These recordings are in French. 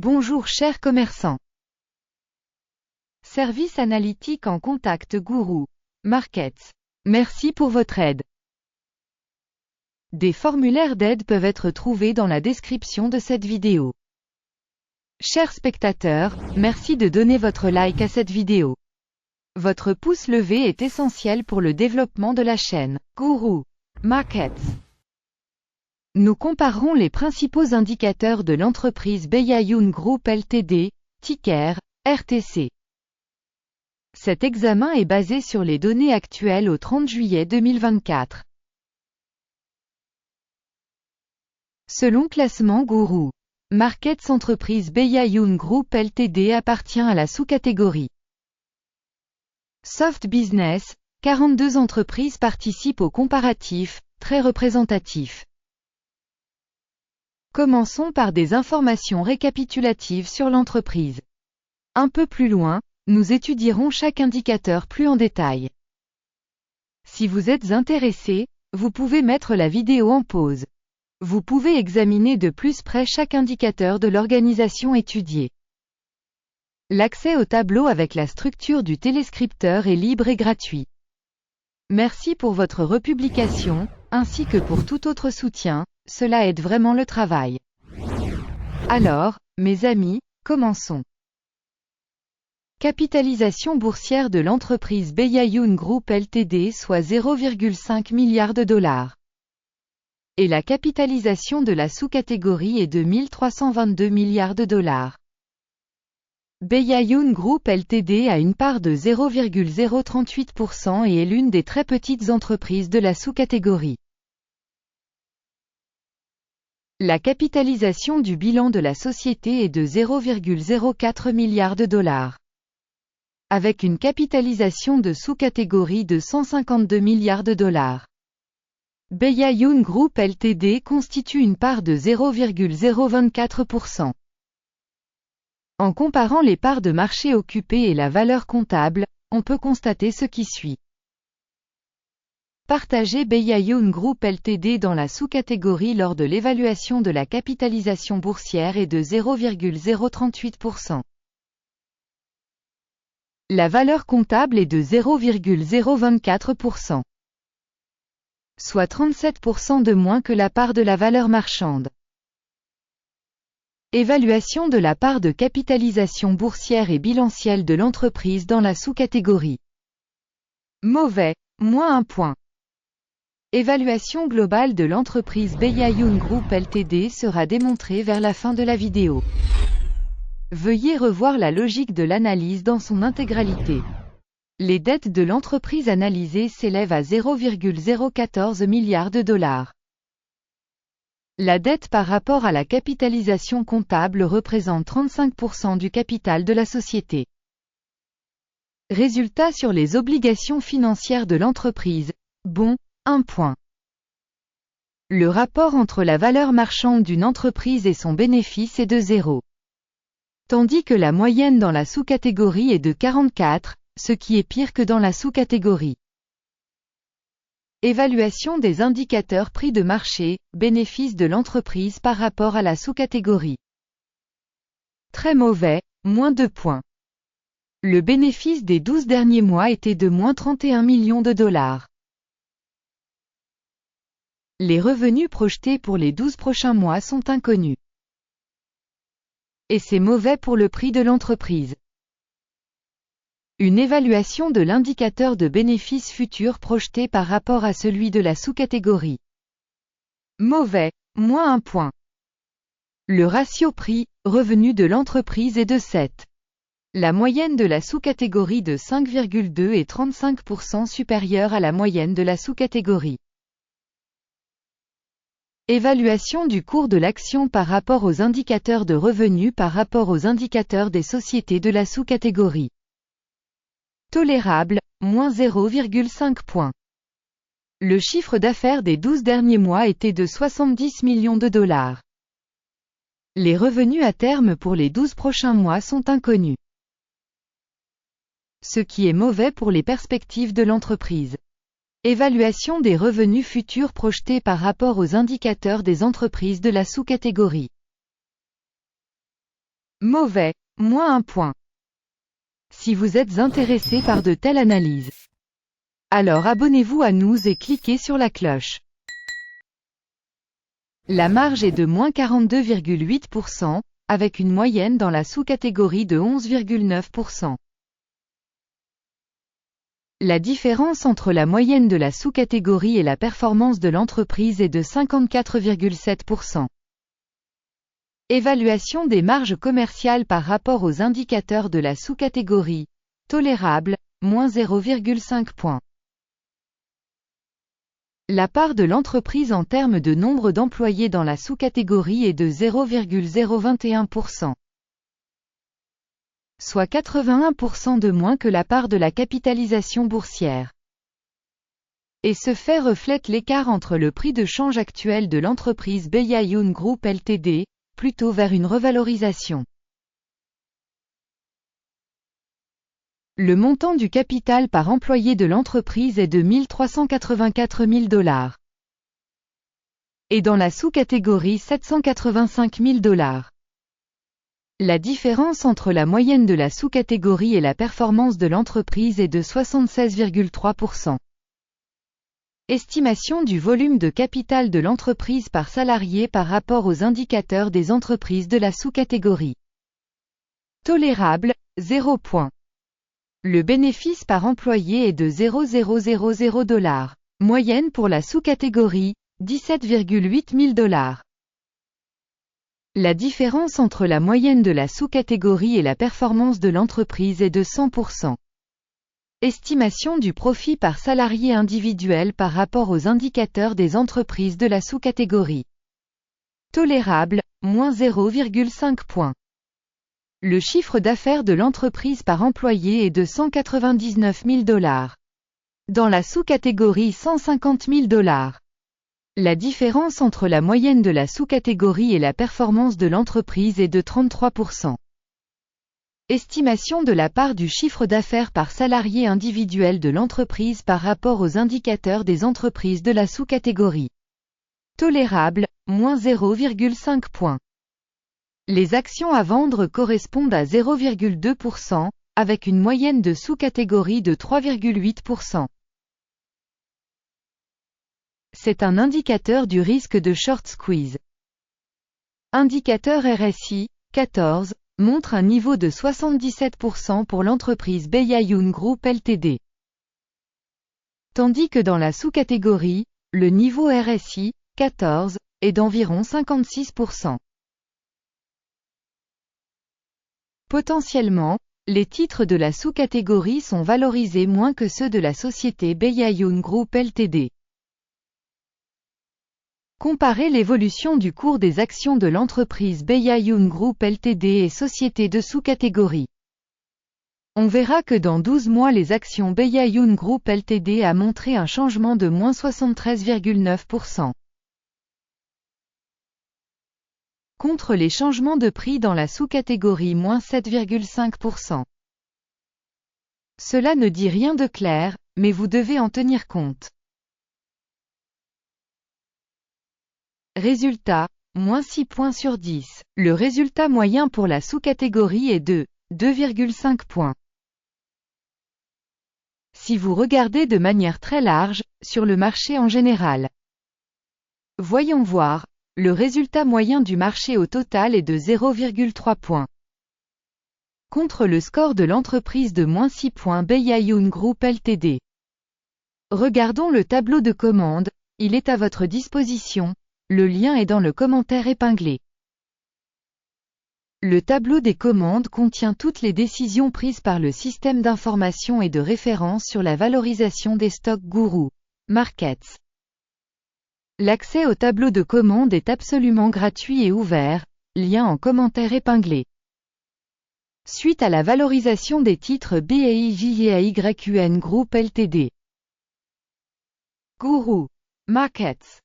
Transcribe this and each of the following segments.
Bonjour chers commerçants. Service analytique en contact Guru Markets. Merci pour votre aide. Des formulaires d'aide peuvent être trouvés dans la description de cette vidéo. Chers spectateurs, merci de donner votre like à cette vidéo. Votre pouce levé est essentiel pour le développement de la chaîne Guru Markets. Nous comparerons les principaux indicateurs de l'entreprise Beyayoun Group Ltd, ticker RTC. Cet examen est basé sur les données actuelles au 30 juillet 2024. Selon classement Guru Markets, entreprise Beyayoun Group Ltd appartient à la sous-catégorie Soft Business. 42 entreprises participent au comparatif, très représentatif. Commençons par des informations récapitulatives sur l'entreprise. Un peu plus loin, nous étudierons chaque indicateur plus en détail. Si vous êtes intéressé, vous pouvez mettre la vidéo en pause. Vous pouvez examiner de plus près chaque indicateur de l'organisation étudiée. L'accès au tableau avec la structure du téléscripteur est libre et gratuit. Merci pour votre republication, ainsi que pour tout autre soutien, cela aide vraiment le travail. Alors, mes amis, commençons. Capitalisation boursière de l'entreprise Beyayoun Group Ltd soit 0,5 milliard de dollars. Et la capitalisation de la sous-catégorie est de 1322 milliards de dollars. Beyayoun Group Ltd a une part de 0,038% et est l'une des très petites entreprises de la sous-catégorie. La capitalisation du bilan de la société est de 0,04 milliard de dollars. Avec une capitalisation de sous-catégorie de 152 milliards de dollars. Beyayoun Group Ltd constitue une part de 0,024%. En comparant les parts de marché occupées et la valeur comptable, on peut constater ce qui suit. Partager Beyayoun Group Ltd dans la sous-catégorie lors de l'évaluation de la capitalisation boursière est de 0,038%. La valeur comptable est de 0,024%. Soit 37% de moins que la part de la valeur marchande. Évaluation de la part de capitalisation boursière et bilancielle de l'entreprise dans la sous-catégorie. Mauvais, moins 1 point. Évaluation globale de l'entreprise Beyayoun Group Ltd sera démontrée vers la fin de la vidéo. Veuillez revoir la logique de l'analyse dans son intégralité. Les dettes de l'entreprise analysée s'élèvent à 0,014 milliards de dollars. La dette par rapport à la capitalisation comptable représente 35% du capital de la société. Résultat sur les obligations financières de l'entreprise. Bon, 1 point. Le rapport entre la valeur marchande d'une entreprise et son bénéfice est de 0. Tandis que la moyenne dans la sous-catégorie est de 44, ce qui est pire que dans la sous-catégorie. Évaluation des indicateurs prix de marché, bénéfice de l'entreprise par rapport à la sous-catégorie. Très mauvais, moins 2 points. Le bénéfice des 12 derniers mois était de moins 31 millions de dollars. Les revenus projetés pour les 12 prochains mois sont inconnus. Et c'est mauvais pour le prix de l'entreprise. Une évaluation de l'indicateur de bénéfice futur projeté par rapport à celui de la sous-catégorie. Mauvais, moins 1 point. Le ratio prix-revenu de l'entreprise est de 7. La moyenne de la sous-catégorie de 5,2 est 35% supérieure à la moyenne de la sous-catégorie. Évaluation du cours de l'action par rapport aux indicateurs de revenus par rapport aux indicateurs des sociétés de la sous-catégorie. Tolérable, moins 0,5 points. Le chiffre d'affaires des 12 derniers mois était de 70 millions de dollars. Les revenus à terme pour les 12 prochains mois sont inconnus. Ce qui est mauvais pour les perspectives de l'entreprise. Évaluation des revenus futurs projetés par rapport aux indicateurs des entreprises de la sous-catégorie. Mauvais, moins 1 point. Si vous êtes intéressé par de telles analyses, alors abonnez-vous à nous et cliquez sur la cloche. La marge est de moins 42,8%, avec une moyenne dans la sous-catégorie de 11,9%. La différence entre la moyenne de la sous-catégorie et la performance de l'entreprise est de 54,7%. Évaluation des marges commerciales par rapport aux indicateurs de la sous-catégorie. Tolérable, moins 0,5 points. La part de l'entreprise en termes de nombre d'employés dans la sous-catégorie est de 0,021%. Soit 81% de moins que la part de la capitalisation boursière. Et ce fait reflète l'écart entre le prix de change actuel de l'entreprise Beyayoun Group Ltd, plutôt vers une revalorisation. Le montant du capital par employé de l'entreprise est de $1384 000. Et dans la sous-catégorie $785 000. La différence entre la moyenne de la sous-catégorie et la performance de l'entreprise est de 76,3%. Estimation du volume de capital de l'entreprise par salarié par rapport aux indicateurs des entreprises de la sous-catégorie. Tolérable, 0 point. Le bénéfice par employé est de $0,000. Moyenne pour la sous-catégorie, $17,8 000. La différence entre la moyenne de la sous-catégorie et la performance de l'entreprise est de 100%. Estimation du profit par salarié individuel par rapport aux indicateurs des entreprises de la sous-catégorie. Tolérable, moins 0,5 points. Le chiffre d'affaires de l'entreprise par employé est de $199 000. Dans la sous-catégorie $150 000. La différence entre la moyenne de la sous-catégorie et la performance de l'entreprise est de 33%. Estimation de la part du chiffre d'affaires par salarié individuel de l'entreprise par rapport aux indicateurs des entreprises de la sous-catégorie. Tolérable, moins 0,5 points. Les actions à vendre correspondent à 0,2%, avec une moyenne de sous-catégorie de 3,8%. C'est un indicateur du risque de short squeeze. Indicateur RSI, 14, montre un niveau de 77% pour l'entreprise Beyayoun Group Ltd. Tandis que dans la sous-catégorie, le niveau RSI, 14, est d'environ 56%. Potentiellement, les titres de la sous-catégorie sont valorisés moins que ceux de la société Beyayoun Group Ltd. Comparez l'évolution du cours des actions de l'entreprise Beyayoun Group Ltd et sociétés de sous-catégorie. On verra que dans 12 mois les actions Beyayoun Group Ltd a montré un changement de moins 73,9%. Contre les changements de prix dans la sous-catégorie moins 7,5%. Cela ne dit rien de clair, mais vous devez en tenir compte. Résultat, moins 6 points sur 10. Le résultat moyen pour la sous-catégorie est de 2,5 points. Si vous regardez de manière très large, sur le marché en général. Voyons voir, le résultat moyen du marché au total est de 0,3 points. Contre le score de l'entreprise de moins 6 points Beyayoun Group Ltd. Regardons le tableau de commande, il est à votre disposition. Le lien est dans le commentaire épinglé. Le tableau des commandes contient toutes les décisions prises par le système d'information et de référence sur la valorisation des stocks Guru Markets. L'accès au tableau de commande est absolument gratuit et ouvert, lien en commentaire épinglé. Suite à la valorisation des titres BEYJAYQN Group Ltd. Guru Markets.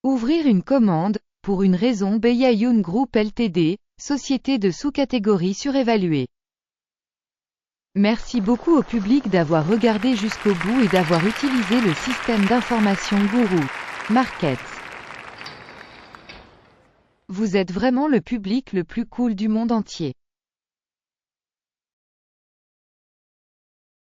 Ouvrir une commande, pour une raison Beyayoun Group Ltd, société de sous-catégorie surévaluée. Merci beaucoup au public d'avoir regardé jusqu'au bout et d'avoir utilisé le système d'information Guru Markets. Vous êtes vraiment le public le plus cool du monde entier.